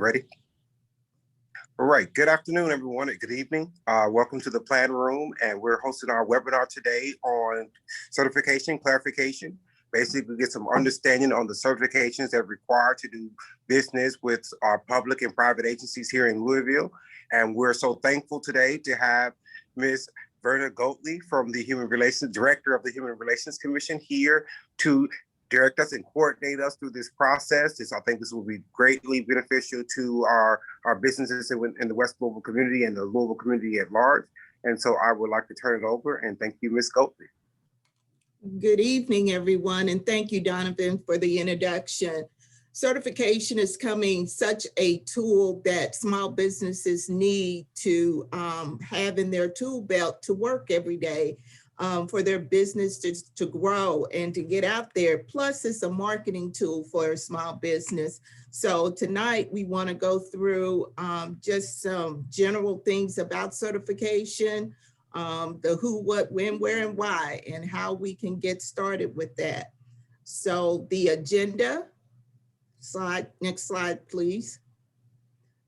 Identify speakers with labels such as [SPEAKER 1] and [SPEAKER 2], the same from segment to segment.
[SPEAKER 1] ready? All right, good afternoon, everyone, and good evening. Welcome to the Plan Room, and we're hosting our webinar today on certification clarification. Basically, we get some understanding on the certifications that are required to do business with our public and private agencies here in Louisville. And we're so thankful today to have Ms. Verna Goatley from the Director of the Human Relations Commission here to direct us and coordinate us through this process. I think this will be greatly beneficial to our businesses in the West Louisville community and the Louisville community at large. And so I would like to turn it over and thank you, Ms. Goatley.
[SPEAKER 2] Good evening, everyone, and thank you, Donovan, for the introduction. Certification is coming such a tool that small businesses need to have in their tool belt to work every day. For their business to grow and to get out there. Plus, it's a marketing tool for a small business. So tonight we want to go through just some general things about certification, the who, what, when, where, and why, and how we can get started with that. So the agenda, next slide, please.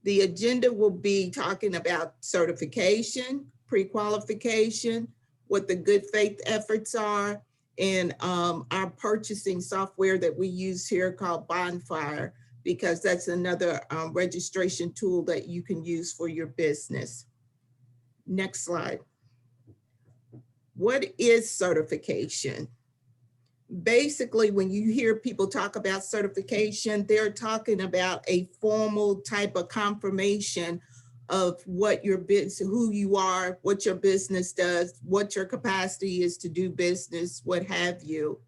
[SPEAKER 2] The agenda will be talking about certification, pre-qualification, what the good faith efforts are, and our purchasing software that we use here called Bonfire, because that's another registration tool that you can use for your business. Next slide. What is certification? Basically, when you hear people talk about certification, they're talking about a formal type of confirmation of what your business, who you are, what your business does, what your capacity is to do business, what have you.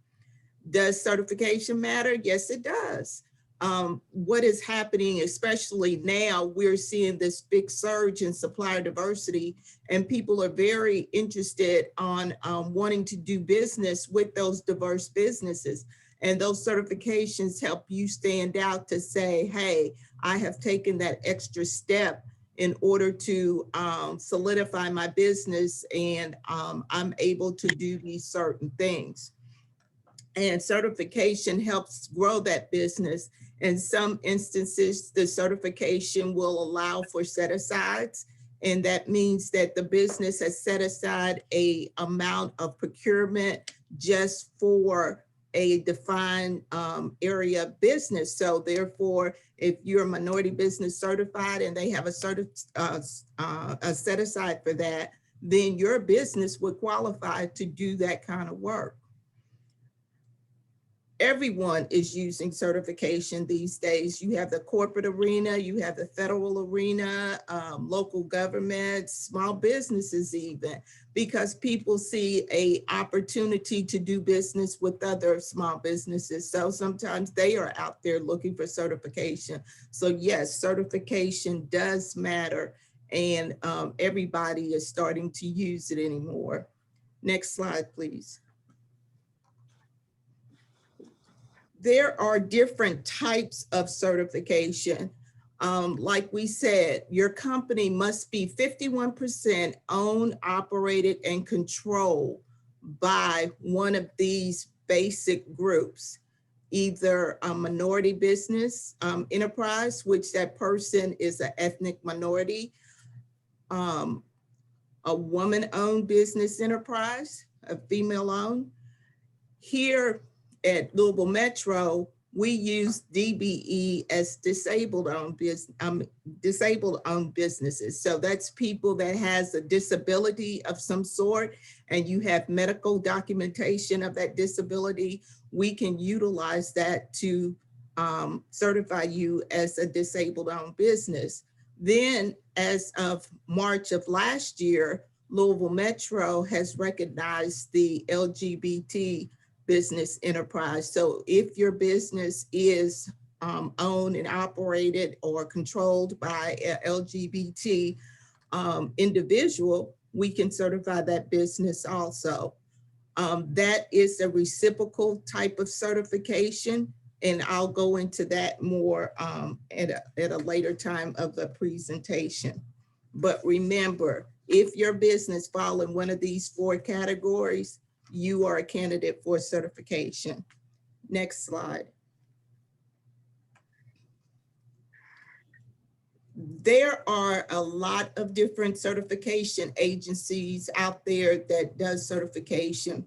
[SPEAKER 2] Does certification matter? Yes, it does. What is happening, especially now, we're seeing this big surge in supplier diversity, and people are very interested on wanting to do business with those diverse businesses. And those certifications help you stand out to say, hey, I have taken that extra step in order to solidify my business, and I'm able to do these certain things. And certification helps grow that business. In some instances, the certification will allow for set-asides, and that means that the business has set aside an amount of procurement just for a defined area of business. So therefore, if you're a minority business certified and they have a set aside for that, then your business would qualify to do that kind of work. Everyone is using certification these days. You have the corporate arena, you have the federal arena, local governments, small businesses even, because people see an opportunity to do business with other small businesses. So sometimes they are out there looking for certification. So yes, certification does matter, and everybody is starting to use it anymore. Next slide, please. There are different types of certification. Like we said, your company must be 51% owned, operated, and controlled by one of these basic groups, either a minority business enterprise, which that person is an ethnic minority, a woman-owned business enterprise, a female-owned. Here, at Louisville Metro, we use DBE as disabled-owned businesses. So that's people that has a disability of some sort, and you have medical documentation of that disability. We can utilize that to certify you as a disabled-owned business. Then, as of March of last year, Louisville Metro has recognized the LGBT business enterprise. So if your business is owned and operated or controlled by an LGBT individual, we can certify that business also. That is a reciprocal type of certification, and I'll go into that more at a later time of the presentation. But remember, if your business falls in one of these 4 categories, you are a candidate for certification. Next slide. there are a lot of different certification agencies out there that does certification.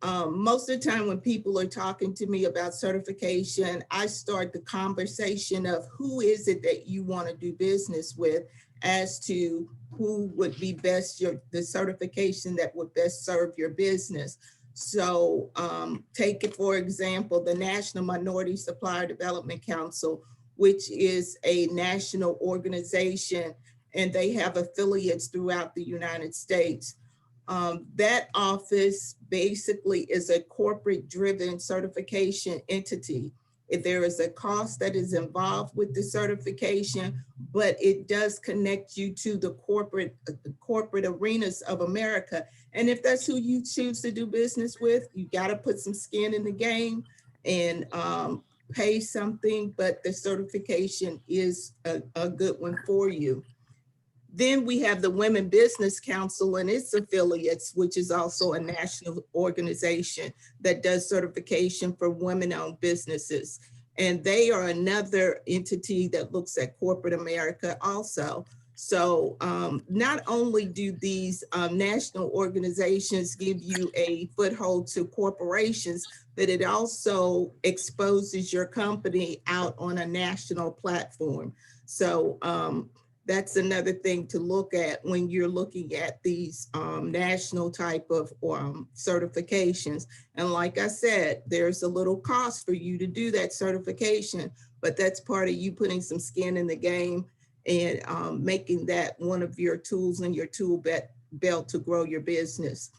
[SPEAKER 2] Most of the time when people are talking to me about certification, I start the conversation of who is it that you want to do business with as to who would be best, the certification that would best serve your business. So take it, for example, the National Minority Supplier Development Council, which is a national organization, and they have affiliates throughout the United States. That office basically is a corporate-driven certification entity. If there is a cost that is involved with the certification, but it does connect you to the corporate arenas of America. And if that's who you choose to do business with, you got to put some skin in the game and pay something, but the certification is a good one for you. Then we have the Women Business Council and its affiliates, which is also a national organization that does certification for women-owned businesses. And they are another entity that looks at corporate America also. So not only do these national organizations give you a foothold to corporations, but it also exposes your company out on a national platform. So that's another thing to look at when you're looking at these national type of certifications. And like I said, there's a little cost for you to do that certification, but that's part of you putting some skin in the game and making that one of your tools in your tool belt to grow your business.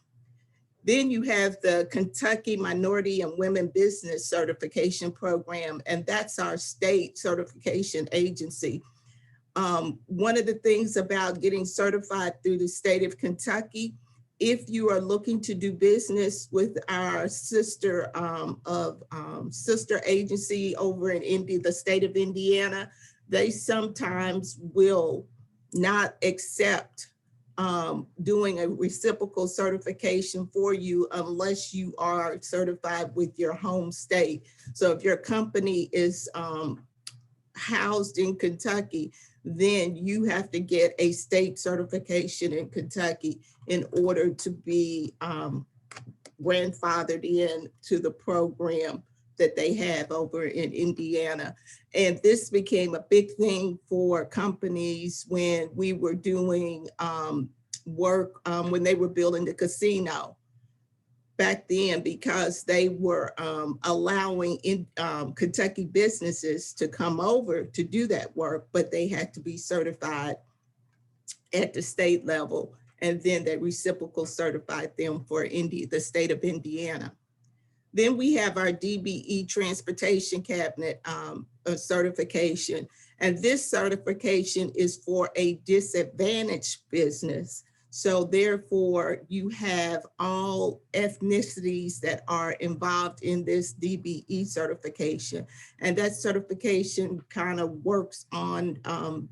[SPEAKER 2] Then you have the Kentucky Minority and Women Business Certification Program, and that's our state certification agency. One of the things about getting certified through the state of Kentucky, if you are looking to do business with our sister sister agency over in the state of Indiana, they sometimes will not accept doing a reciprocal certification for you unless you are certified with your home state. So if your company is housed in Kentucky, then you have to get a state certification in Kentucky in order to be grandfathered in to the program that they have over in Indiana. And this became a big thing for companies when we were doing work when they were building the casino back then, because they were allowing Kentucky businesses to come over to do that work, but they had to be certified at the state level, and then they reciprocal certified them for the state of Indiana. Then we have our DBE Transportation Cabinet certification, and this certification is for a disadvantaged business. So therefore, you have all ethnicities that are involved in this DBE certification. And that certification kind of works on the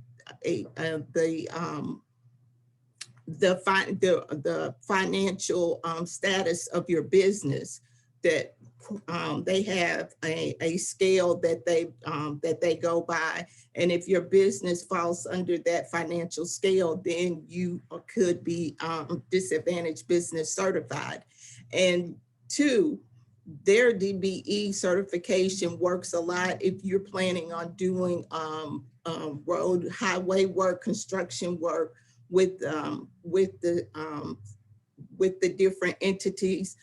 [SPEAKER 2] financial status of your business, that they have a scale that they go by. And if your business falls under that financial scale, then you could be disadvantaged business certified. And two, their DBE certification works a lot if you're planning on doing road, highway work, construction work with the different entities.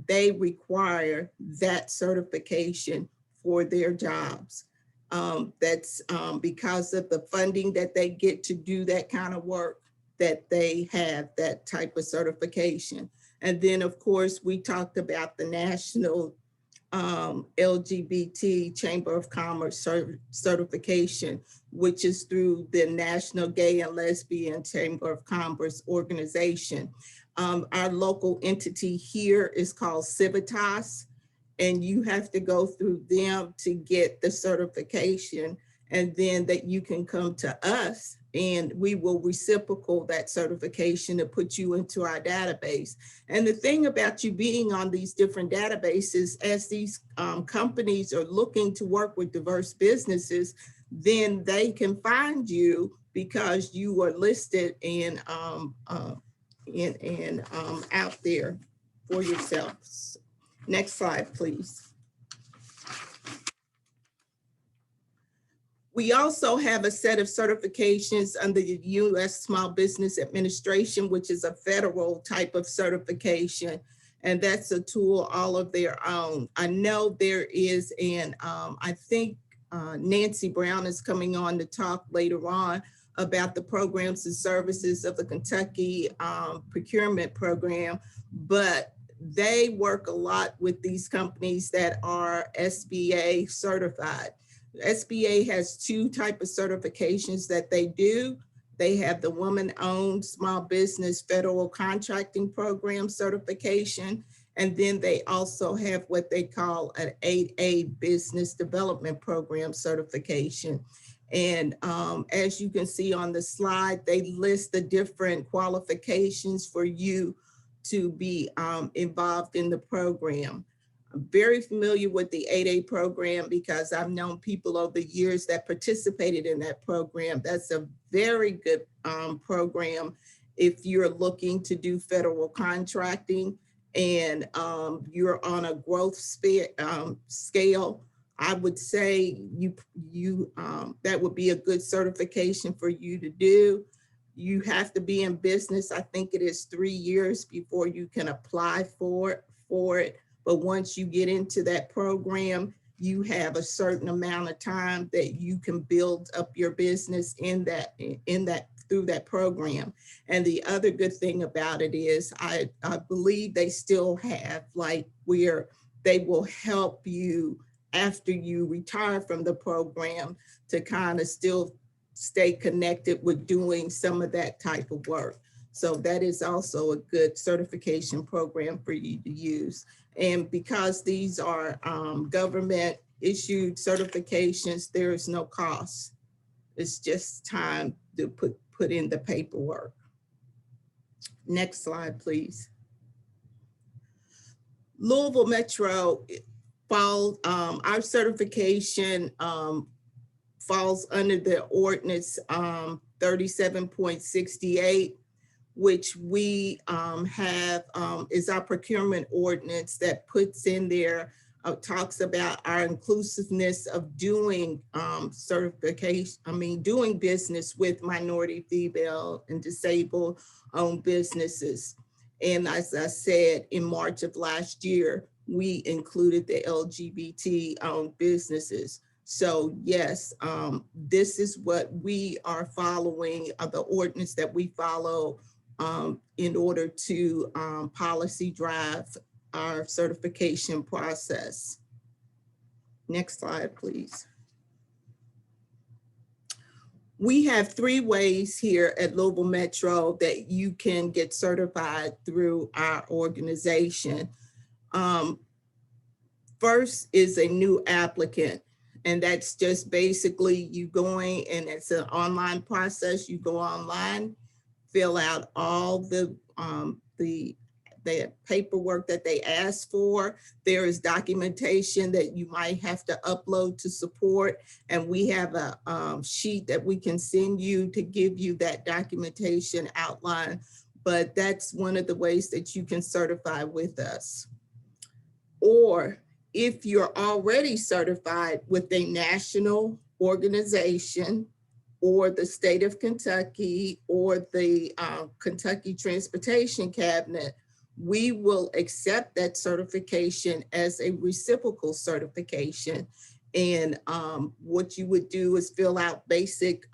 [SPEAKER 2] They require that certification for their jobs. That's because of the funding that they get to do that kind of work, that they have that type of certification. And then of course, we talked about the National LGBT Chamber of Commerce certification, which is through the National Gay and Lesbian Chamber of Commerce organization. Our local entity here is called Civitas, and you have to go through them to get the certification, and then that you can come to us and we will reciprocal that certification to put you into our database. And the thing about you being on these different databases, as these companies are looking to work with diverse businesses, then they can find you because you were listed and out there for yourselves. Next slide, please. We also have a set of certifications under the U.S. Small Business Administration, which is a federal type of certification, and that's a tool all of their own. I know there is I think Nancy Brown is coming on to talk later on about the programs and services of the Kentucky Procurement Program, but they work a lot with these companies that are SBA certified. SBA has two types of certifications that they do. They have the Woman-Owned Small Business Federal Contracting Program certification, and then they also have what they call an 8A Business Development Program certification. And as you can see on the slide, they list the different qualifications for you to be involved in the program. I'm very familiar with the 8A program because I've known people over the years that participated in that program. That's a very good program if you're looking to do federal contracting and you're on a growth scale. I would say that would be a good certification for you to do. You have to be in business. I think it is 3 years before you can apply for it. But once you get into that program, you have a certain amount of time that you can build up your business through that program. And the other good thing about it is I believe they still have where they will help you after you retire from the program to kind of still stay connected with doing some of that type of work. So that is also a good certification program for you to use. And because these are government issued certifications, there is no cost. It's just time to put in the paperwork. Next slide, please. Louisville Metro, our certification falls under the ordinance 37.68, which we have is our procurement ordinance that puts in there, talks about our inclusiveness of doing doing business with minority, female, and disabled owned businesses. And as I said, in March of last year, we included the LGBT owned businesses. So yes, this is what we are following, the ordinance that we follow in order to policy drive our certification process. Next slide, please. We have 3 ways here at Louisville Metro that you can get certified through our organization. First is a new applicant, and that's just basically you going, and it's an online process. You go online, fill out all the paperwork that they ask for. There is documentation that you might have to upload to support, and we have a sheet that we can send you to give you that documentation outline. But that's one of the ways that you can certify with us. Or if you're already certified with a national organization or the state of Kentucky or the Kentucky Transportation Cabinet, we will accept that certification as a reciprocal certification. And what you would do is fill out basic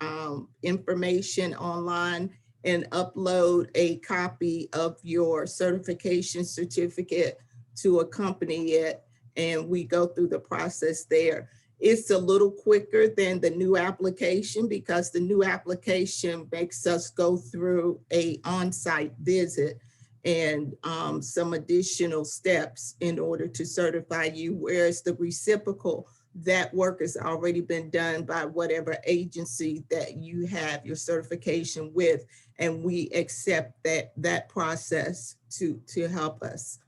[SPEAKER 2] information online and upload a copy of your certification certificate to accompany it. And we go through the process there. It's a little quicker than the new application because the new application makes us go through an on-site visit and some additional steps in order to certify you, whereas the reciprocal, that work has already been done by whatever agency that you have your certification with, and we accept that process to help us.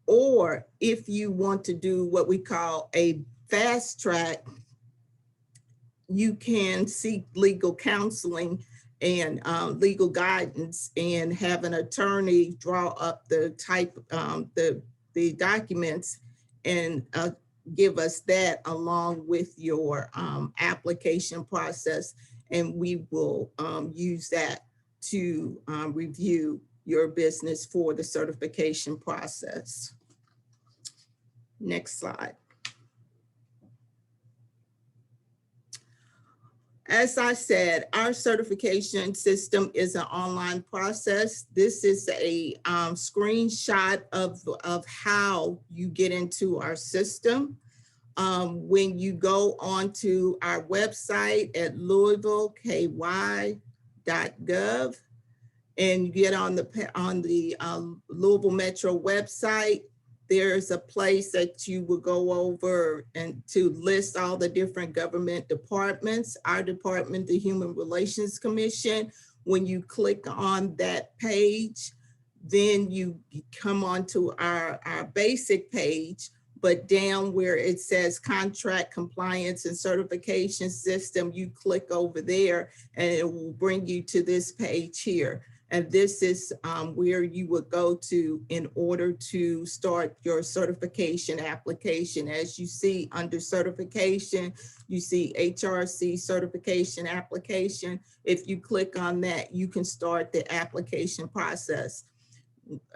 [SPEAKER 2] Or if you want to do what we call a fast track you can seek legal counseling and legal guidance and have an attorney draw up the the documents and give us that along with your application process. And we will use that to review your business for the certification process. Next slide. As I said, our certification system is an online process. This is a screenshot of how you get into our system. When you go onto our website at louisvilleky.gov and you get on the Louisville Metro website, there's a place that you will go over and to list all the different government departments. Our department, the Human Relations Commission. When you click on that page, then you come onto our basic page, but down where it says contract compliance and certification system, you click over there and it will bring you to this page here. And this is where you would go to in order to start your certification application. As you see under certification, you see HRC certification application. If you click on that, you can start the application process.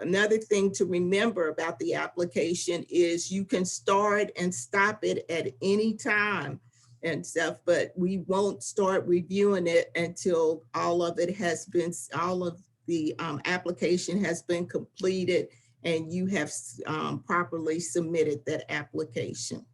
[SPEAKER 2] Another thing to remember about the application is you can start and stop it at any time and stuff, but we won't start reviewing it until all of the application has been completed and you have properly submitted that application.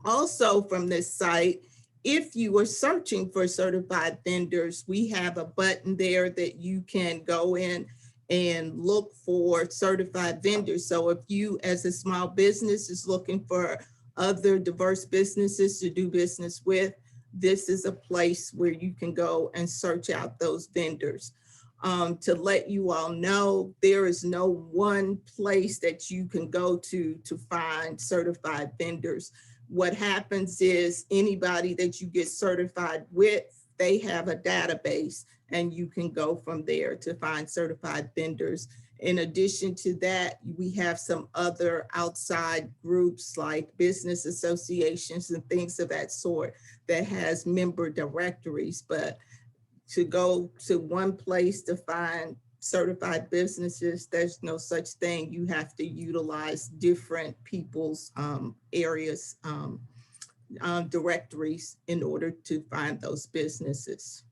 [SPEAKER 2] Also from this site, if you are searching for certified vendors, we have a button there that you can go in and look for certified vendors. So if you as a small business is looking for other diverse businesses to do business with, this is a place where you can go and search out those vendors. To let you all know, there is no one place that you can go to find certified vendors. What happens is anybody that you get certified with, they have a database and you can go from there to find certified vendors. In addition to that, we have some other outside groups like business associations and things of that sort that has member directories, but to go to one place to find certified businesses, there's no such thing. You have to utilize different people's areas, directories in order to find those businesses.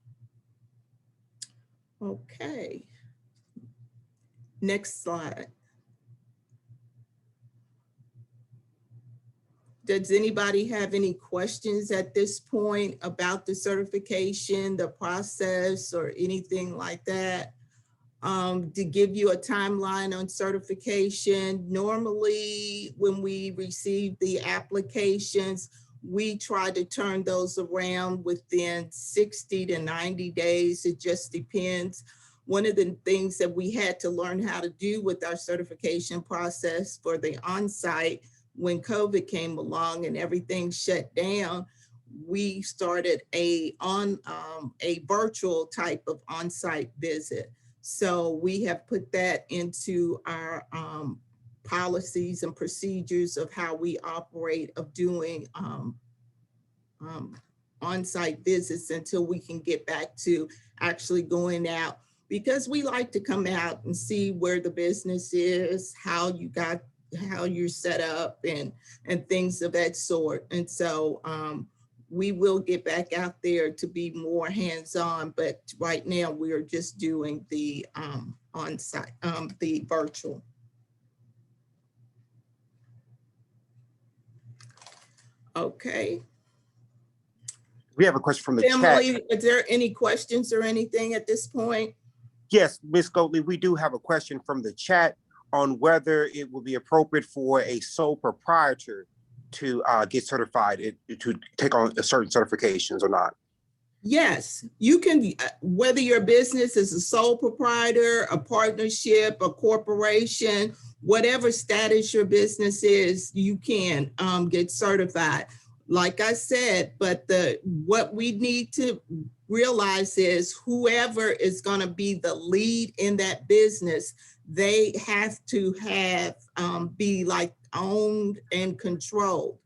[SPEAKER 2] Okay. Next slide. Does anybody have any questions at this point about the certification, the process, or anything like that? To give you a timeline on certification, normally when we receive the applications, we try to turn those around within 60 to 90 days. It just depends. One of the things that we had to learn how to do with our certification process for the on-site, when COVID came along and everything shut down, we started a virtual type of on-site visit. So we have put that into our policies and procedures of how we operate of doing on-site visits until we can get back to actually going out, because we like to come out and see where the business is, how you're set up and things of that sort. And so we will get back out there to be more hands-on, but right now we are just doing the on-site, the virtual. Okay.
[SPEAKER 1] We have a question from the
[SPEAKER 2] Emily,
[SPEAKER 1] chat.
[SPEAKER 2] is there any questions or anything at this point?
[SPEAKER 1] Yes, Ms. Goatley, we do have a question from the chat on whether it will be appropriate for a sole proprietor to get certified, to take on certain certifications or not.
[SPEAKER 2] Yes, you can, whether your business is a sole proprietor, a partnership, a corporation, whatever status your business is, you can get certified. like I said, but what we need to realize is whoever is going to be the lead in that business, they have to have be like owned and controlled.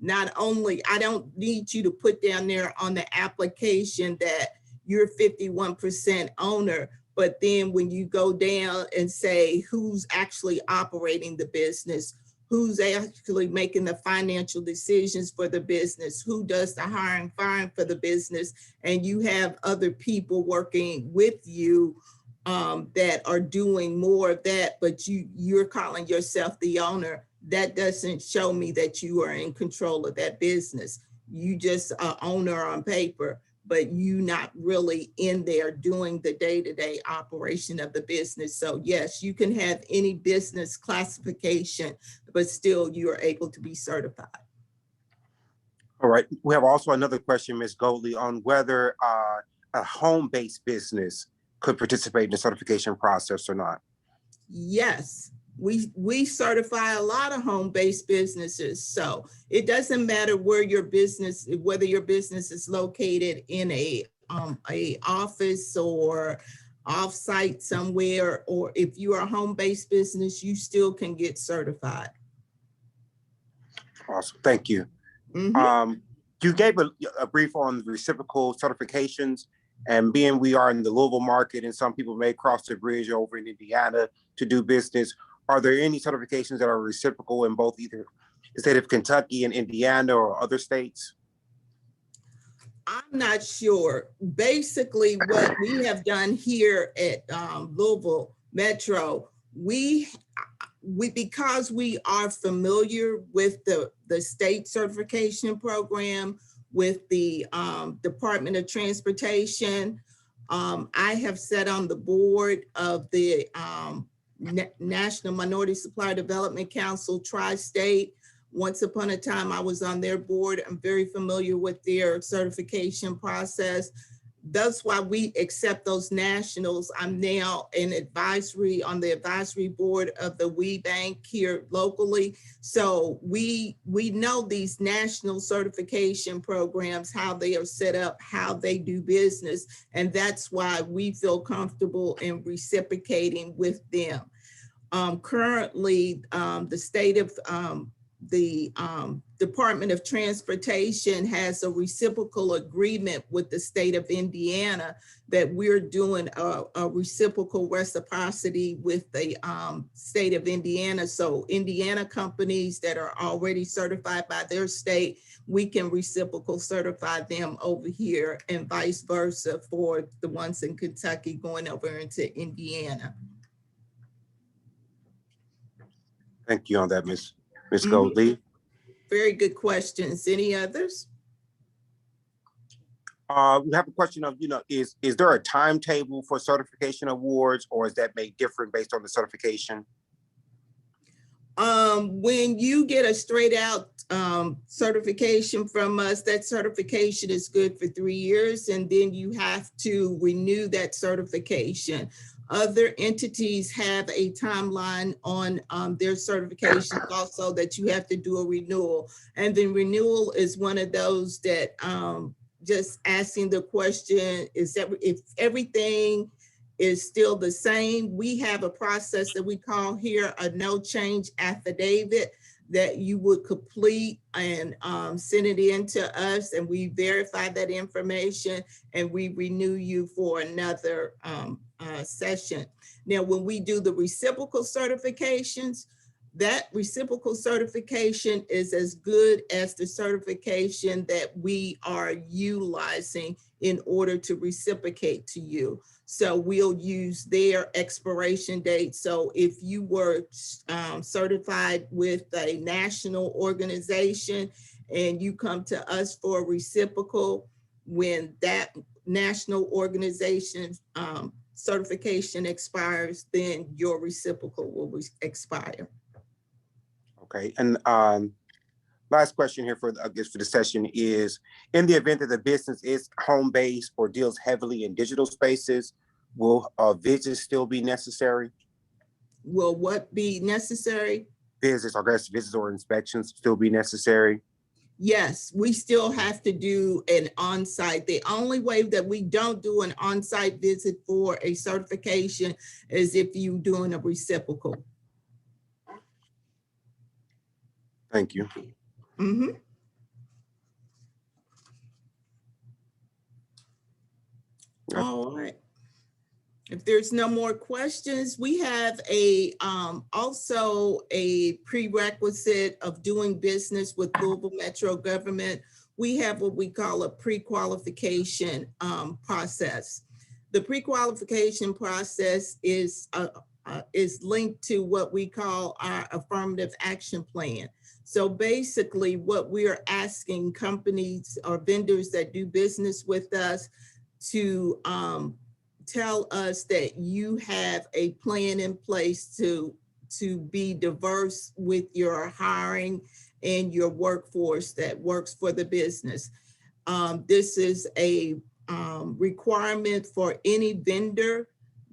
[SPEAKER 2] Not only, I don't need you to put down there on the application that you're 51% owner, but then when you go down and say who's actually operating the business, who's actually making the financial decisions for the business, who does the hiring, firing for the business, and you have other people working with you that are doing more of that, but you're calling yourself the owner, that doesn't show me that you are in control of that business. You just are owner on paper, but you not really in there doing the day-to-day operation of the business. So yes, you can have any business classification, but still you are able to be certified.
[SPEAKER 1] All right. We have also another question, Ms. Goldie, on whether a home-based business could participate in the certification process or not.
[SPEAKER 2] Yes, we certify a lot of home-based businesses. So it doesn't matter where your business, whether your business is located in a office or off-site somewhere, or if you are a home-based business, you still can get certified.
[SPEAKER 1] Awesome. Thank you.
[SPEAKER 2] Mm-hmm.
[SPEAKER 1] You gave a brief on reciprocal certifications, and being we are in the Louisville market and some people may cross the bridge over in Indiana to do business, are there any certifications that are reciprocal in both either the state of Kentucky and Indiana or other states?
[SPEAKER 2] I'm not sure. Basically, what we have done here at Louisville Metro, we because we are familiar with the state certification program, with the Department of Transportation. I have sat on the board of the National Minority Supplier Development Council, Tri-State. Once upon a time, I was on their board. I'm very familiar with their certification process. That's why we accept those nationals. I'm now an advisory on the advisory board of the We Bank here locally. So we know these national certification programs, how they are set up, how they do business. And that's why we feel comfortable in reciprocating with them. Currently, the state of the Department of Transportation has a reciprocal agreement with the state of Indiana that we're doing a reciprocal reciprocity with the state of Indiana. So Indiana companies that are already certified by their state, we can reciprocal certify them over here, and vice versa for the ones in Kentucky going over into Indiana.
[SPEAKER 1] Thank you on that, Ms. Goldie.
[SPEAKER 2] Very good questions. Any others?
[SPEAKER 1] We have a question of, is there a timetable for certification awards, or is that made different based on the certification?
[SPEAKER 2] When you get a straight out certification from us, that certification is good for 3 years, and then you have to renew that certification. Other entities have a timeline on their certifications also that you have to do a renewal. And then renewal is one of those that just asking the question, is that if everything is still the same, we have a process that we call here a no change affidavit that you would complete and send it in to us, and we verify that information and we renew you for another session. Now, when we do the reciprocal certifications, that reciprocal certification is as good as the certification that we are utilizing in order to reciprocate to you. So we'll use their expiration date. So if you were certified with a national organization and you come to us for a reciprocal, when that national organization certification expires, then your reciprocal will expire.
[SPEAKER 1] Okay, and last question here for the session is, in the event that the business is home-based or deals heavily in digital spaces, will visits still be necessary?
[SPEAKER 2] Will what be necessary?
[SPEAKER 1] Visits or inspections still be necessary?
[SPEAKER 2] Yes, we still have to do an on-site. The only way that we don't do an on-site visit for a certification is if you're doing a reciprocal.
[SPEAKER 1] Thank you.
[SPEAKER 2] Mhm. All right. If there's no more questions, we have a also a prerequisite of doing business with Louisville Metro government. We have what we call a pre-qualification process. The pre-qualification process is linked to what we call our affirmative action plan. So basically what we are asking companies or vendors that do business with us to tell us that you have a plan in place to be diverse with your hiring and your workforce that works for the business. This is a requirement for any vendor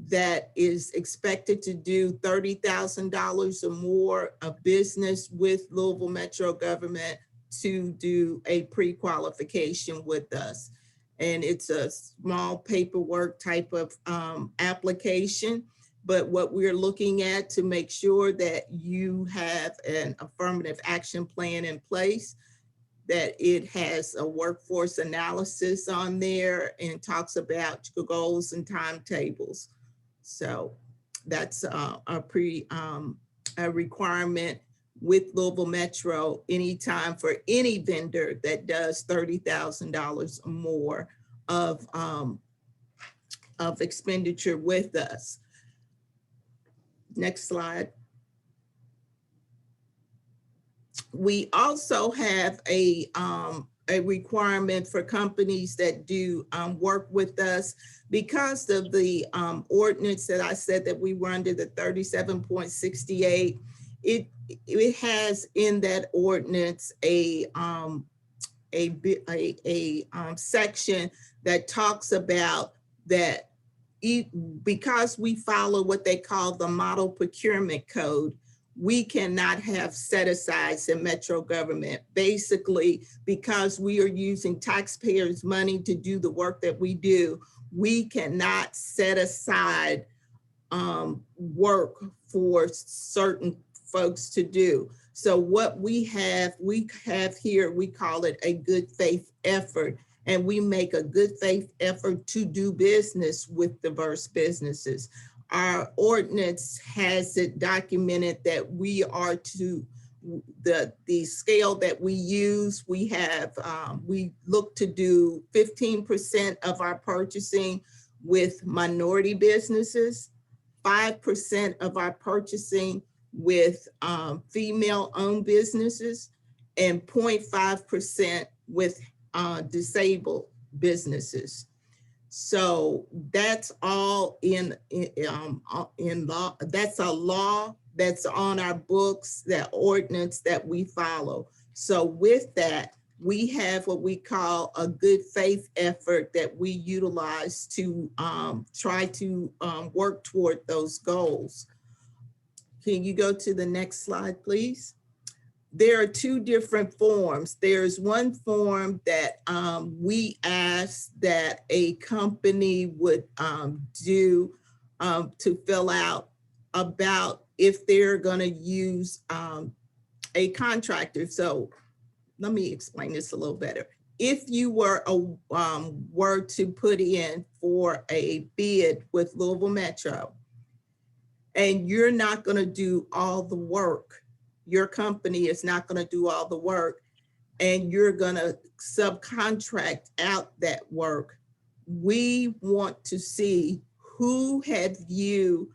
[SPEAKER 2] that is expected to do $30,000 or more of business with Louisville Metro government to do a pre-qualification with us. And it's a small paperwork type of application. But what we're looking at to make sure that you have an affirmative action plan in place, that it has a workforce analysis on there and talks about your goals and timetables. So that's a requirement with Louisville Metro anytime for any vendor that does $30,000 or more of expenditure with us. Next slide. We also have a requirement for companies that do work with us because of the ordinance that I said that we were under the 37.68. It has in that ordinance a section that talks about that because we follow what they call the model procurement code, we cannot have set-asides in Metro government. Basically, because we are using taxpayers' money to do the work that we do, we cannot set aside work for certain folks to do. So what we have here, we call it a good faith effort, and we make a good faith effort to do business with diverse businesses. Our ordinance has it documented that we are to the scale that we use. We have we look to do 15% of our purchasing with minority businesses, 5% of our purchasing with female-owned businesses, and 0.5% with disabled businesses. So that's all in law. That's a law that's on our books, that ordinance that we follow. So with that, we have what we call a good faith effort that we utilize to try to work toward those goals. Can you go to the next slide, please? There are two different forms. There's one form that we ask that a company would do to fill out about if they're going to use a contractor. So let me explain this a little better. If you were to put in for a bid with Louisville Metro, and you're not going to do all the work, your company is not going to do all the work, and you're going to subcontract out that work, we want to see who have you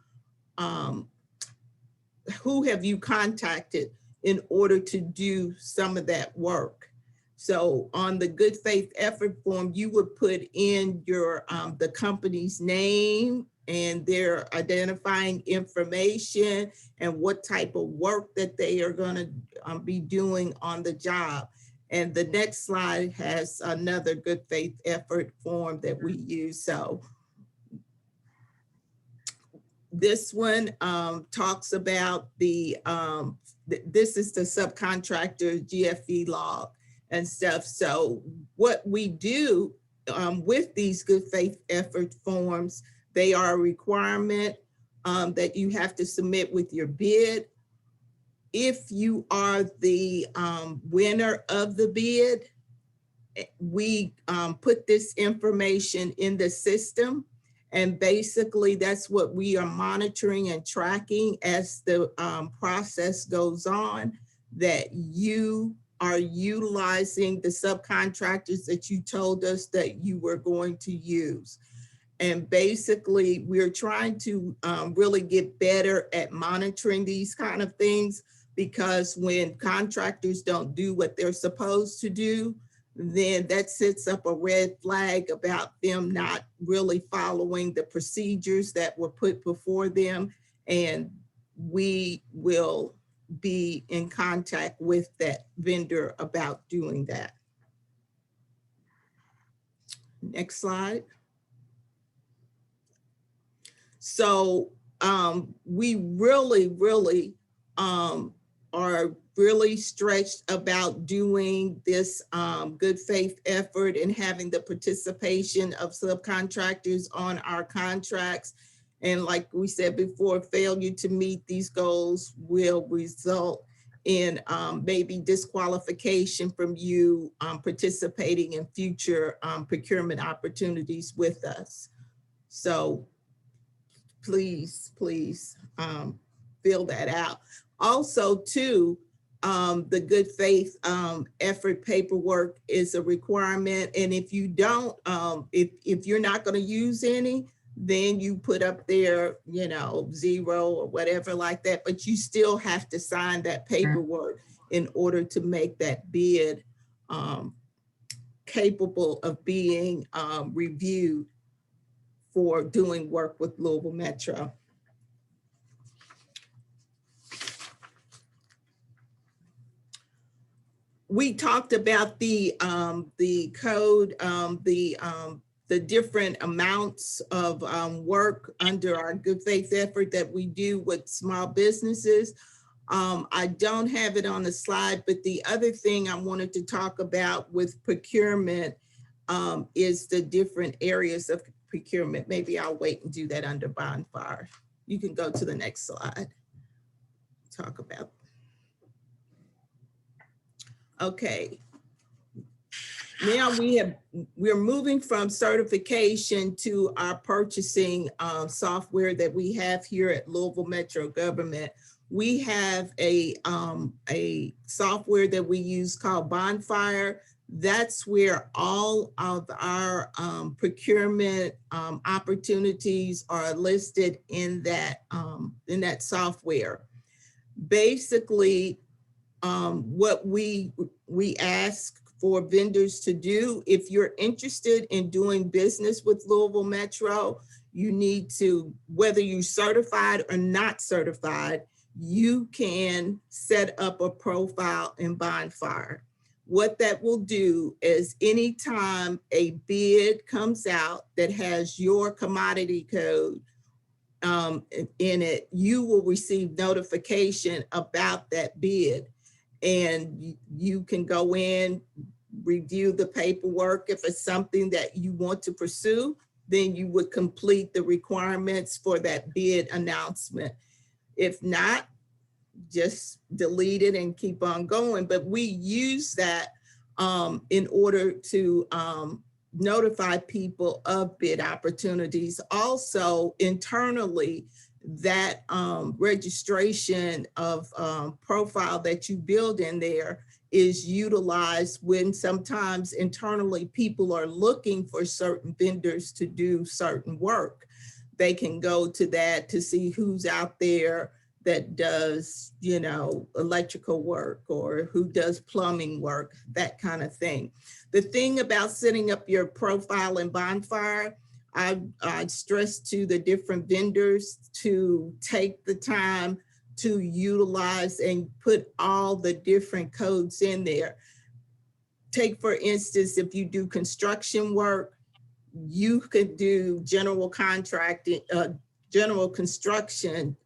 [SPEAKER 2] contacted in order to do some of that work. So on the good faith effort form, you would put in your the company's name and their identifying information and what type of work that they are going to be doing on the job. And the next slide has another good faith effort form that we use. So this one talks about the, this is the subcontractor GFE log. and stuff. So what we do with these good faith effort forms, they are a requirement that you have to submit with your bid. If you are the winner of the bid, we put this information in the system, and basically that's what we are monitoring and tracking as the process goes on, that you are utilizing the subcontractors that you told us that you were going to use. And basically we're trying to really get better at monitoring these kind of things, because when contractors don't do what they're supposed to do, then that sets up a red flag about them not really following the procedures that were put before them. And we will be in contact with that vendor about doing that. Next slide. So we really are really stretched about doing this good faith effort and having the participation of subcontractors on our contracts. And like we said before, failure to meet these goals will result in maybe disqualification from you participating in future procurement opportunities with us. So please fill that out. Also too, the good faith effort paperwork is a requirement. And if you don't, if you're not going to use any, then you put up there, 0 or whatever like that, but you still have to sign that paperwork in order to make that bid capable of being reviewed for doing work with Louisville Metro. We talked about the code, the different amounts of work under our good faith effort that we do with small businesses. I don't have it on the slide, but the other thing I wanted to talk about with procurement is the different areas of procurement. Maybe I'll wait and do that under Bonfire. You can go to the next slide. Talk about. Okay. Now we're moving from certification to our purchasing software that we have here at Louisville Metro Government. We have a software that we use called Bonfire. That's where all of our procurement opportunities are listed in that software. Basically, what we ask for vendors to do, if you're interested in doing business with Louisville Metro, you need to, whether you're certified or not certified, you can set up a profile in Bonfire. What that will do is anytime a bid comes out that has your commodity code in it, you will receive notification about that bid. And you can go in, review the paperwork. If it's something that you want to pursue, then you would complete the requirements for that bid announcement. If not, just delete it and keep on going. But we use that in order to notify people of bid opportunities. Also, internally, that registration of profile that you build in there is utilized when sometimes internally people are looking for certain vendors to do certain work. They can go to that to see who's out there that does, electrical work or who does plumbing work, that kind of thing. The thing about setting up your profile in Bonfire, I'd stress to the different vendors to take the time to utilize and put all the different codes in there. Take, for instance, if you do construction work, you could do general contracting, general construction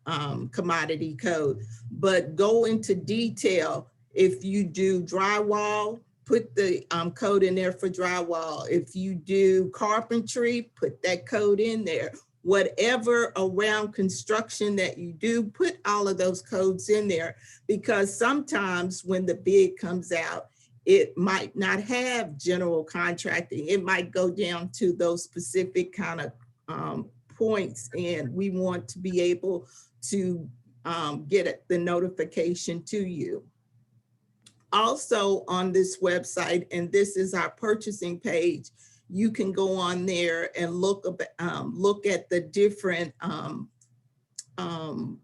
[SPEAKER 2] commodity code, but go into detail. If you do drywall, put the code in there for drywall. If you do carpentry, put that code in there. Whatever around construction that you do, put all of those codes in there, because sometimes when the bid comes out, it might not have general contracting. It might go down to those specific kind of points, and we want to be able to get the notification to you. Also on this website, and this is our purchasing page, you can go on there and look at the different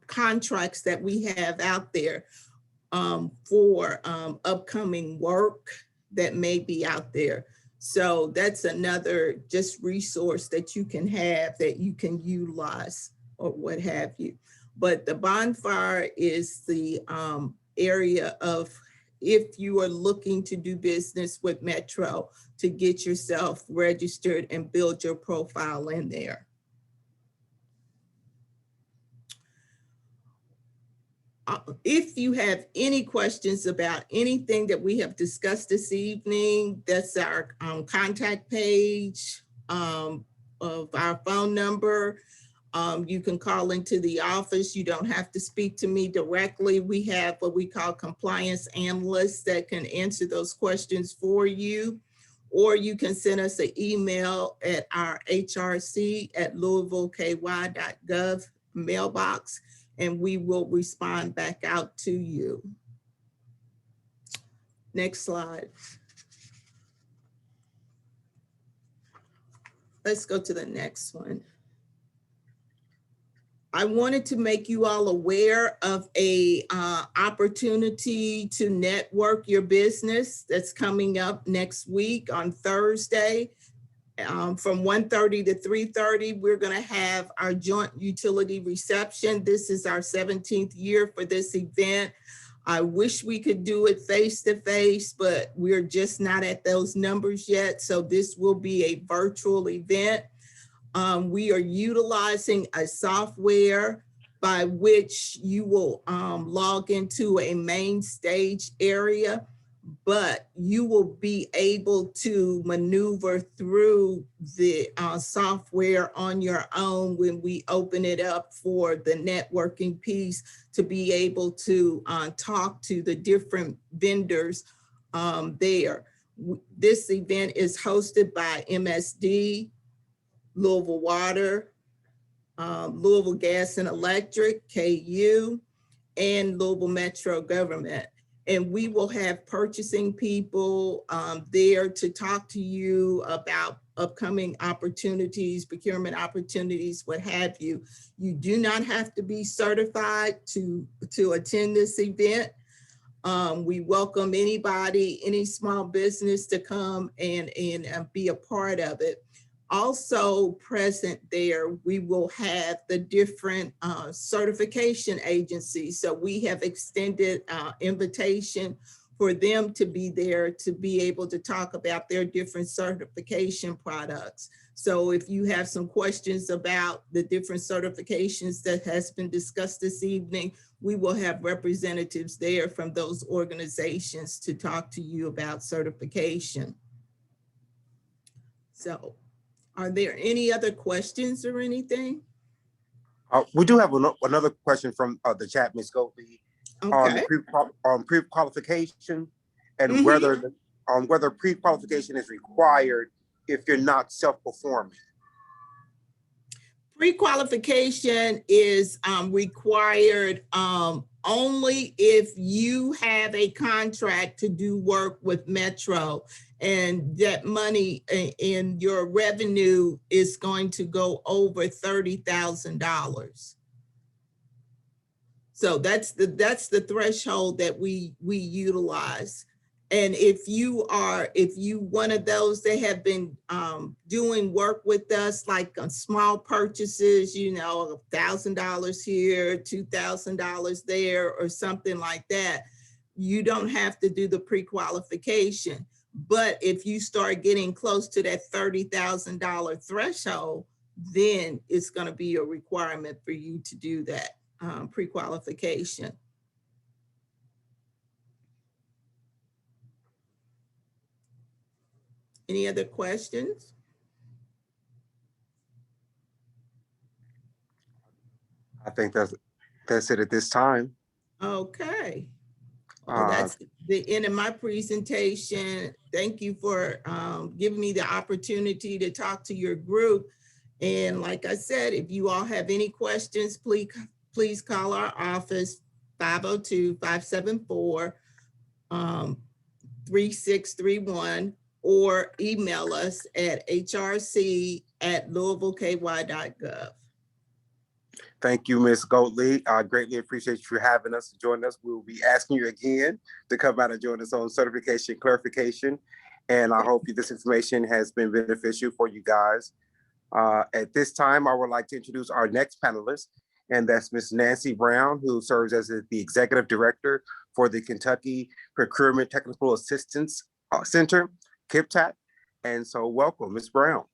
[SPEAKER 2] contracts that we have out there for upcoming work that may be out there. So that's another just resource that you can have, that you can utilize or what have you. But the Bonfire is the area of, if you are looking to do business with Metro, to get yourself registered and build your profile in there. If you have any questions about anything that we have discussed this evening, that's our contact page of our phone number. You can call into the office. You don't have to speak to me directly. We have what we call compliance analysts that can answer those questions for you. Or you can send us an email at our hrc@louisvilleky.gov mailbox, and we will respond back out to you. Next slide. Let's go to the next one. I wanted to make you all aware of a opportunity to network your business that's coming up next week on Thursday. From 1:30 to 3:30, we're going to have our joint utility reception. This is our 17th year for this event. I wish we could do it face-to-face, but we're just not at those numbers yet. So this will be a virtual event. We are utilizing a software by which you will log into a main stage area, but you will be able to maneuver through the software on your own when we open it up for the networking piece, to be able to talk to the different vendors there. This event is hosted by MSD, Louisville Water, Louisville Gas and Electric, KU, and Louisville Metro government. And we will have purchasing people there to talk to you about upcoming opportunities, procurement opportunities, what have you. You do not have to be certified to attend this event. We welcome anybody, any small business to come and be a part of it. Also present there, we will have the different certification agencies. So we have extended invitation for them to be there, to be able to talk about their different certification products. So if you have some questions about the different certifications that has been discussed this evening, we will have representatives there from those organizations to talk to you about certification. So, are there any other questions or anything?
[SPEAKER 1] We do have another question from the chat, Ms. Goldie,
[SPEAKER 2] Okay.
[SPEAKER 1] on pre-qualification and whether pre-qualification is required if you're not self-performing.
[SPEAKER 2] Pre-qualification is required only if you have a contract to do work with Metro, and that money in your revenue is going to go over $30,000. So that's the threshold that we utilize. And if you one of those that have been doing work with us, like on small purchases, you know, $1,000 here, $2,000 there, or something like that, you don't have to do the pre-qualification. But if you start getting close to that $30,000 threshold, then it's going to be a requirement for you to do that pre-qualification. Any other questions?
[SPEAKER 1] I think that's it at this time.
[SPEAKER 2] Okay. Well, that's the end of my presentation. Thank you for giving me the opportunity to talk to your group. And like I said, if you all have any questions, please call our office 502-574-3631 or email us at hrc@louisvilleky.gov.
[SPEAKER 1] Thank you, Ms. Goatley. I greatly appreciate you having us, joining us. We will be asking you again to come out and join us on certification clarification. And I hope this information has been beneficial for you guys. At this time, I would like to introduce our next panelist, and that's Ms. Nancy Brown, who serves as the Executive Director for the Kentucky Procurement Technical Assistance Center, KPTAC. And so welcome, Ms. Brown.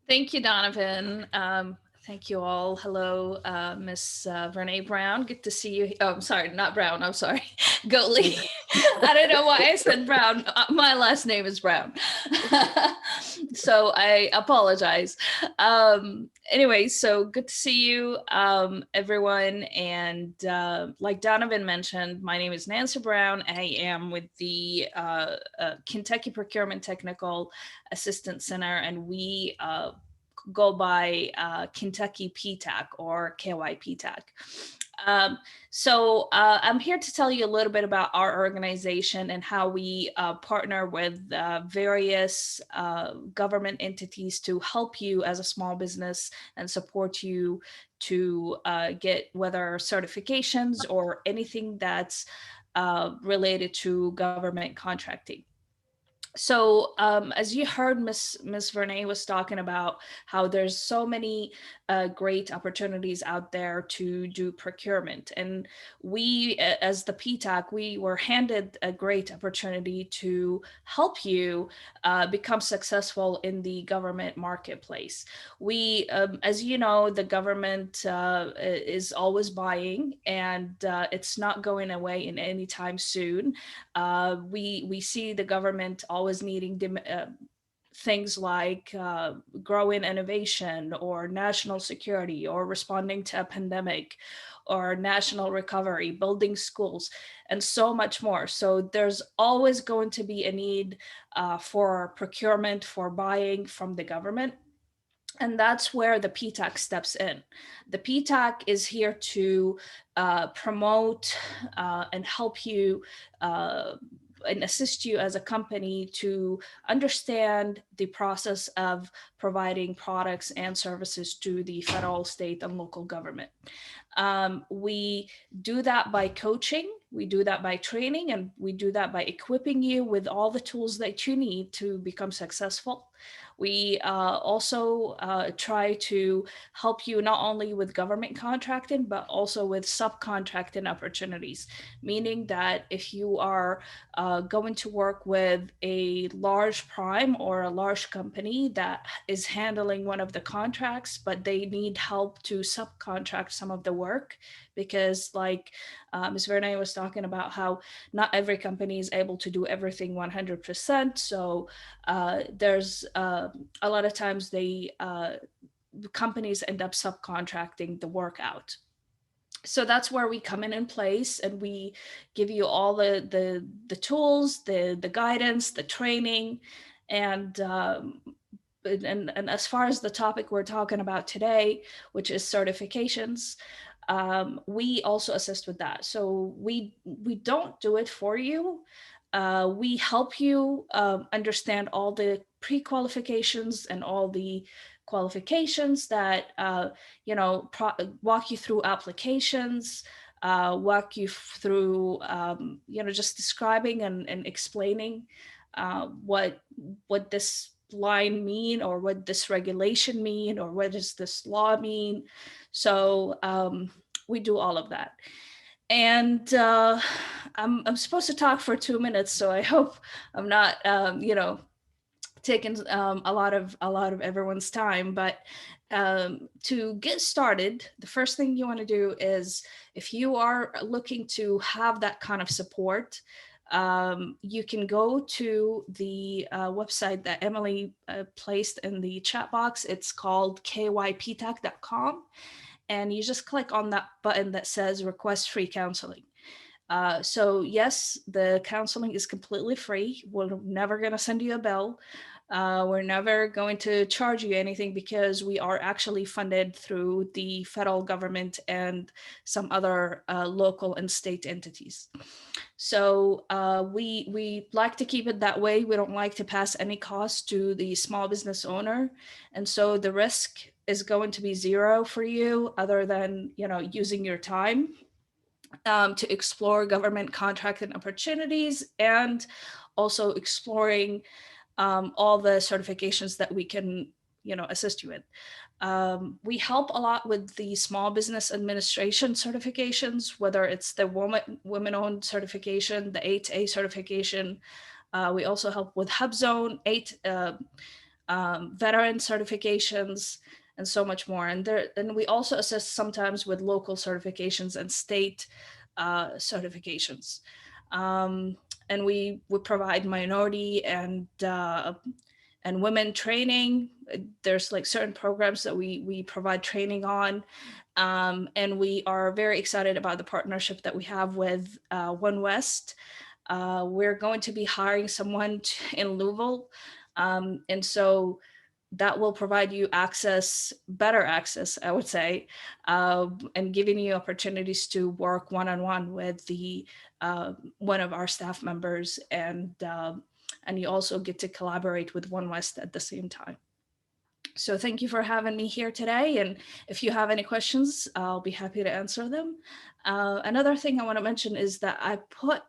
[SPEAKER 3] Thank you, Donovan. Thank you all. Hello, Miss Renee Brown. Good to see you. Oh, I'm sorry, not Brown. I'm sorry, Goatley. I don't know why I said Brown. My last name is Brown. So I apologize. Anyway, so good to see you, everyone. And like Donovan mentioned, my name is Nancy Brown. I am with the Kentucky Procurement Technical Assistance Center, and we go by Kentucky PTAC or KY PTAC. So I'm here to tell you a little bit about our organization and how we partner with various government entities to help you as a small business and support you to get whether certifications or anything that's related to government contracting. So as you heard, Miss Vernay was talking about how there's so many great opportunities out there to do procurement. And we, as the PTAC, we were handed a great opportunity to help you become successful in the government marketplace. We, as you know, the government is always buying, and it's not going away in any time soon. We see the government always needing things like growing innovation or national security or responding to a pandemic or national recovery, building schools, and so much more. So there's always going to be a need for procurement, for buying from the government. And that's where the PTAC steps in. The PTAC is here to promote and help you and assist you as a company to understand the process of providing products and services to the federal, state, and local government. We do that by coaching, we do that by training, and we do that by equipping you with all the tools that you need to become successful. We also try to help you not only with government contracting, but also with subcontracting opportunities, meaning that if you are going to work with a large prime or a large company that is handling one of the contracts, but they need help to subcontract some of the work, because like Ms. Vernay was talking about how not every company is able to do everything 100%. So there's a lot of times companies end up subcontracting the work out. So that's where we come in place, and we give you all the tools, the guidance, the training, and as far as the topic we're talking about today, which is certifications, we also assist with that. So we don't do it for you. We help you understand all the pre-qualifications and all the qualifications that, walk you through applications, walk you through, just describing and explaining what this line mean, or what this regulation mean, or what does this law mean. So we do all of that. And I'm supposed to talk for 2 minutes, so I hope I'm not, taking a lot of everyone's time. But to get started, the first thing you want to do is, if you are looking to have that kind of support, you can go to the website that Emily placed in the chat box. It's called kyptac.com. And you just click on that button that says request free counseling. So yes, the counseling is completely free. We're never going to send you a bill. We're never going to charge you anything because we are actually funded through the federal government and some other local and state entities. So we like to keep it that way. We don't like to pass any cost to the small business owner. And so the risk is going to be zero for you other than, using your time to explore government contracting opportunities and also exploring all the certifications that we can, assist you with. We help a lot with the small business administration certifications, whether it's the women-owned certification, the 8A certification. We also help with HubZone, 8 veteran certifications, and so much more. And we also assist sometimes with local certifications and state certifications. And we provide minority and women training. There's like certain programs that we provide training on. And we are very excited about the partnership that we have with One West. We're going to be hiring someone in Louisville. And so that will provide you better access, I would say, and giving you opportunities to work one-on-one with one of our staff members, and you also get to collaborate with One West at the same time. So thank you for having me here today. And if you have any questions, I'll be happy to answer them. Another thing I want to mention is that I put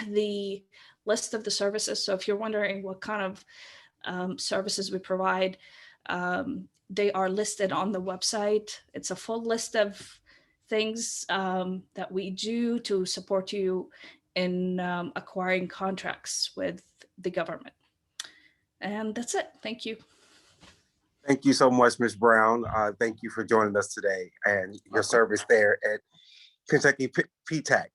[SPEAKER 3] the list of the services. So if you're wondering what kind of services we provide, they are listed on the website. It's a full list of things that we do to support you in acquiring contracts with the government. And that's it. Thank you.
[SPEAKER 1] Thank you so much, Ms. Brown. Thank you for joining us today and your service there at Kentucky PTAC.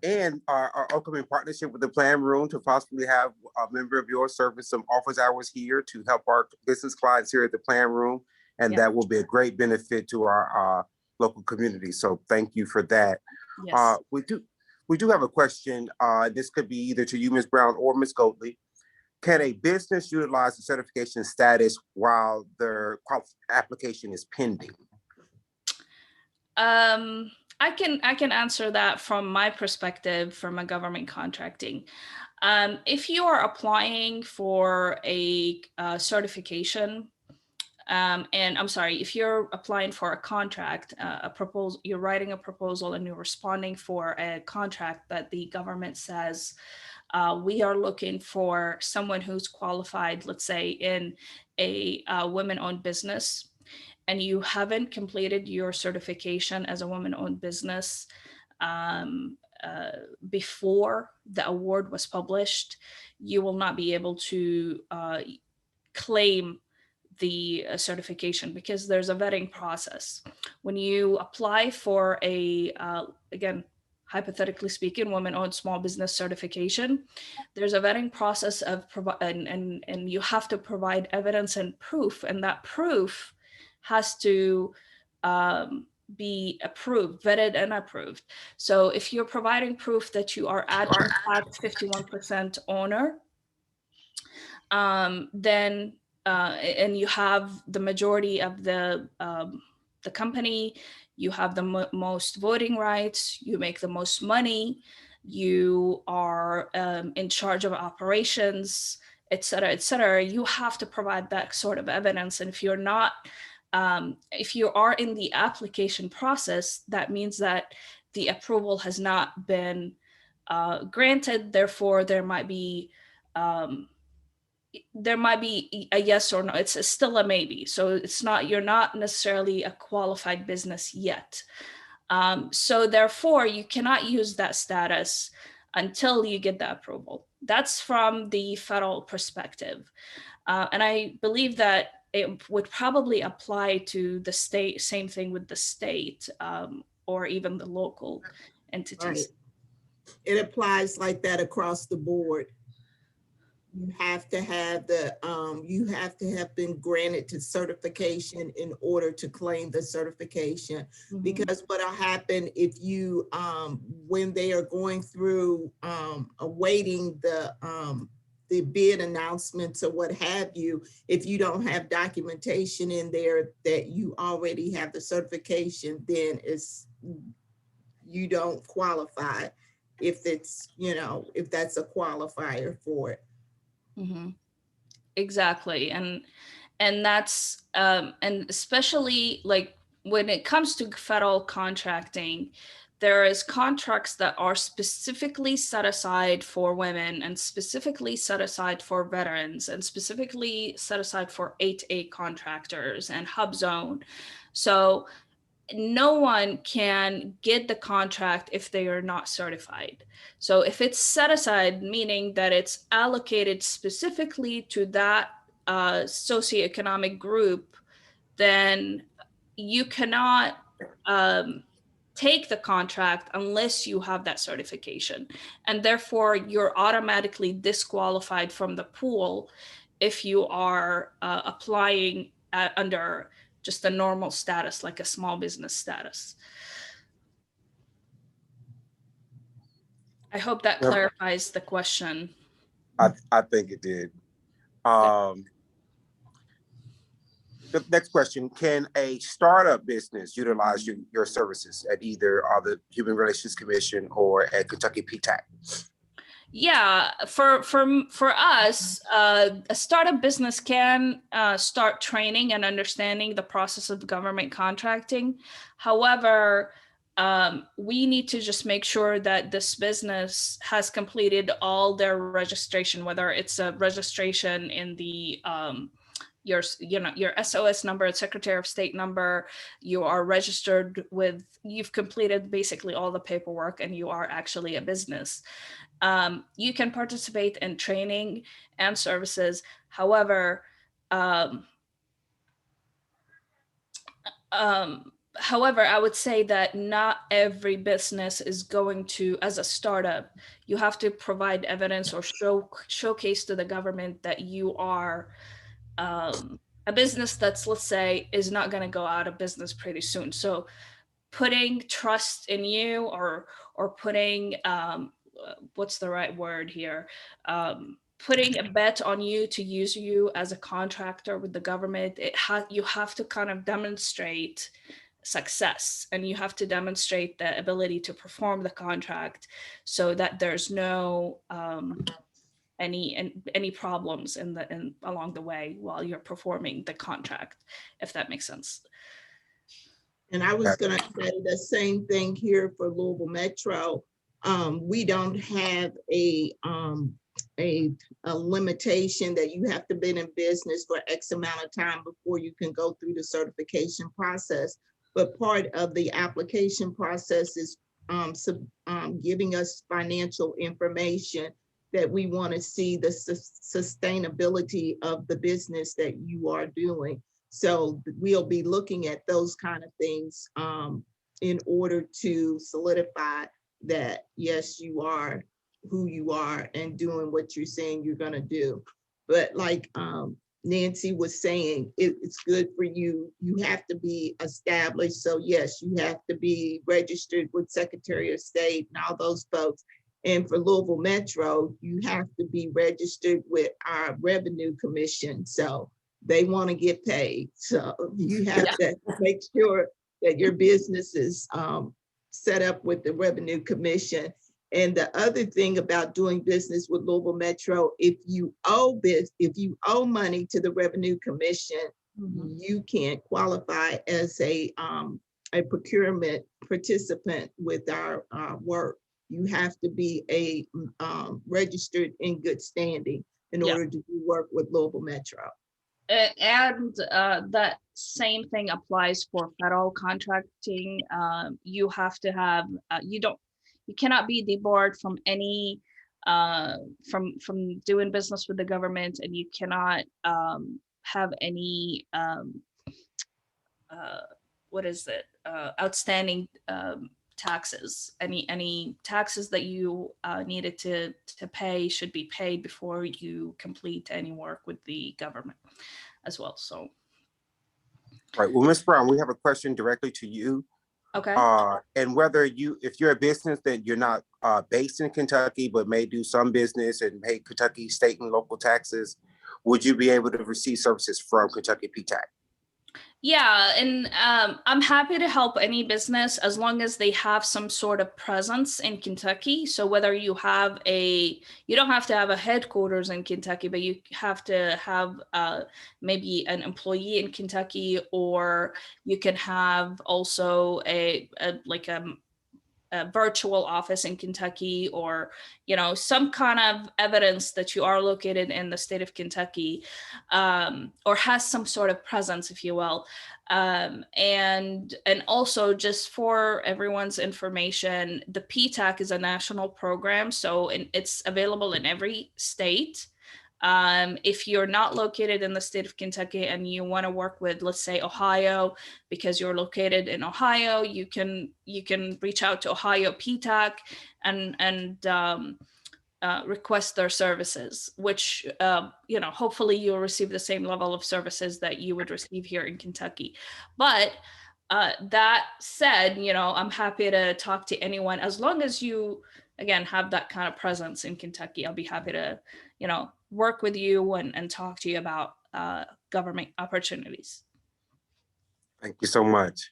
[SPEAKER 1] And our upcoming partnership with the Plan Room to possibly have a member of your service some office hours here to help our business clients here at the Plan Room. And that will be a great benefit to our local community. So thank you for that.
[SPEAKER 3] Yes.
[SPEAKER 1] We do have a question. This could be either to you, Ms. Brown, or Ms. Goatley. Can a business utilize the certification status while their application is pending?
[SPEAKER 3] I can answer that from my perspective from a government contracting. If you are applying for a certification, and I'm sorry, if you're applying for a contract, a proposal, you're writing a proposal and you're responding for a contract that the government says, we are looking for someone who's qualified, let's say in a women-owned business, and you haven't completed your certification as a woman-owned business before the award was published, you will not be able to claim the certification because there's a vetting process. When you apply for a, again, hypothetically speaking, women-owned small business certification, there's a vetting process of and you have to provide evidence and proof, and that proof has to be approved, vetted and approved. So if you're providing proof that you are at 51% owner, then and you have the majority of the company, you have the most voting rights, you make the most money, you are in charge of operations, et cetera, you have to provide that sort of evidence. And if you're not, if you are in the application process, that means that the approval has not been granted. Therefore, there might be a yes or no. It's still a maybe. So it's not, you're not necessarily a qualified business yet. So therefore, you cannot use that status until you get the approval. That's from the federal perspective. And I believe that it would probably apply to the state, same thing with the state, or even the local entities.
[SPEAKER 2] It applies like that across the board. You have to have you have to have been granted to certification in order to claim the certification.
[SPEAKER 3] Mhm.
[SPEAKER 2] Because what'll happen if you, when they are going through, awaiting the bid announcements or what have you, if you don't have documentation in there that you already have the certification, then you don't qualify if it's, if that's a qualifier for it.
[SPEAKER 3] Mhm. Exactly. And that's and especially like when it comes to federal contracting, there is contracts that are specifically set aside for women and specifically set aside for veterans and specifically set aside for 8A contractors and hub zone. So no one can get the contract if they are not certified. So if it's set aside, meaning that it's allocated specifically to that socioeconomic group, then you cannot take the contract unless you have that certification. And therefore, you're automatically disqualified from the pool if you are applying under just a normal status, like a small business status. I hope that
[SPEAKER 1] Yep.
[SPEAKER 3] clarifies the question.
[SPEAKER 1] I think it did. The next question, can a startup business utilize your services at either the Human Relations Commission or at Kentucky PTAC?
[SPEAKER 3] Yeah, for us, a startup business can start training and understanding the process of government contracting. However, we need to just make sure that this business has completed all their registration, whether it's a registration in the your SOS number, Secretary of State number, you are registered with, you've completed basically all the paperwork and you are actually a business. You can participate in training and services. However, I would say that not every business is going to, as a startup, you have to provide evidence or showcase to the government that you are a business that's, let's say, is not going to go out of business pretty soon. So putting trust in you or putting what's the right word here, putting a bet on you to use you as a contractor with the government, you have to kind of demonstrate success, and you have to demonstrate the ability to perform the contract so that there's no any problems along the way while you're performing the contract, if that makes sense.
[SPEAKER 2] And I was going to say the same thing here for Louisville Metro. We don't have a limitation that you have to be in business for X amount of time before you can go through the certification process. But part of the application process is giving us financial information that we want to see the sustainability of the business that you are doing. So we'll be looking at those kind of things in order to solidify that, yes, you are who you are and doing what you're saying you're going to do. But like Nancy was saying, it's good for you. You have to be established. So yes, you have to be registered with Secretary of State and all those folks. And for Louisville Metro, you have to be registered with our Revenue Commission. So they want to get paid. So you have to make sure that your business is set up with the Revenue Commission. And the other thing about doing business with Louisville Metro, if you owe money to the Revenue Commission, you can't qualify as a procurement participant with our work. You have to be a registered in good standing in order to do work with Louisville Metro.
[SPEAKER 3] And that same thing applies for federal contracting. You have to have, you cannot be debarred from any, from doing business with the government, and you cannot have any, outstanding taxes. Any taxes that you needed to pay should be paid before you complete any work with the government as well. So,
[SPEAKER 1] Right. Well, Ms. Brown, we have a question directly to you.
[SPEAKER 3] okay.
[SPEAKER 1] And whether if you're a business that you're not based in Kentucky, but may do some business and pay Kentucky state and local taxes, would you be able to receive services from Kentucky PTAC?
[SPEAKER 3] Yeah, and I'm happy to help any business as long as they have some sort of presence in Kentucky. So whether you don't have to have a headquarters in Kentucky, but you have to have maybe an employee in Kentucky, or you can have also a virtual office in Kentucky, or some kind of evidence that you are located in the state of Kentucky, or has some sort of presence, if you will. And also, just for everyone's information, the PTAC is a national program, so it's available in every state. If you're not located in the state of Kentucky and you want to work with, let's say, Ohio, because you're located in Ohio, you can reach out to Ohio PTAC and request their services, which hopefully you'll receive the same level of services that you would receive here in Kentucky. But that said, I'm happy to talk to anyone as long as you, again, have that kind of presence in Kentucky. I'll be happy to work with you and talk to you about government opportunities.
[SPEAKER 1] Thank you so much.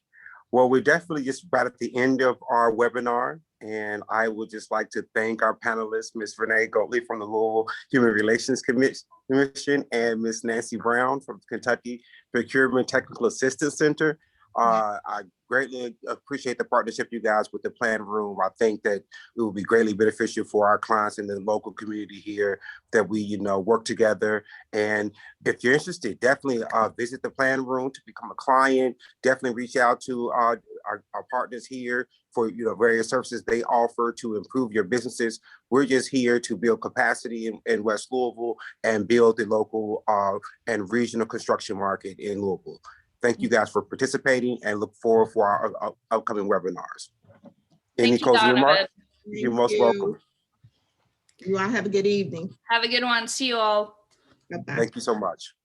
[SPEAKER 1] Well, we're definitely just about at the end of our webinar, and I would just like to thank our panelists, Ms. Renee Goatley from the Louisville Human Relations Commission and Ms. Nancy Brown from Kentucky Procurement Technical Assistance Center. I greatly appreciate the partnership you guys with the Plan Room. I think that it will be greatly beneficial for our clients in the local community here that we, work together. And if you're interested, definitely visit the Plan Room to become a client. Definitely reach out to our partners here for various services they offer to improve your businesses. We're just here to build capacity in West Louisville and build the local and regional construction market in Louisville. Thank you guys for participating and look forward for our upcoming webinars. Any closing remarks? You're most welcome.
[SPEAKER 2] You all have a good evening.
[SPEAKER 3] Have a good one. See you all.
[SPEAKER 2] Bye-bye.
[SPEAKER 1] Thank you so much.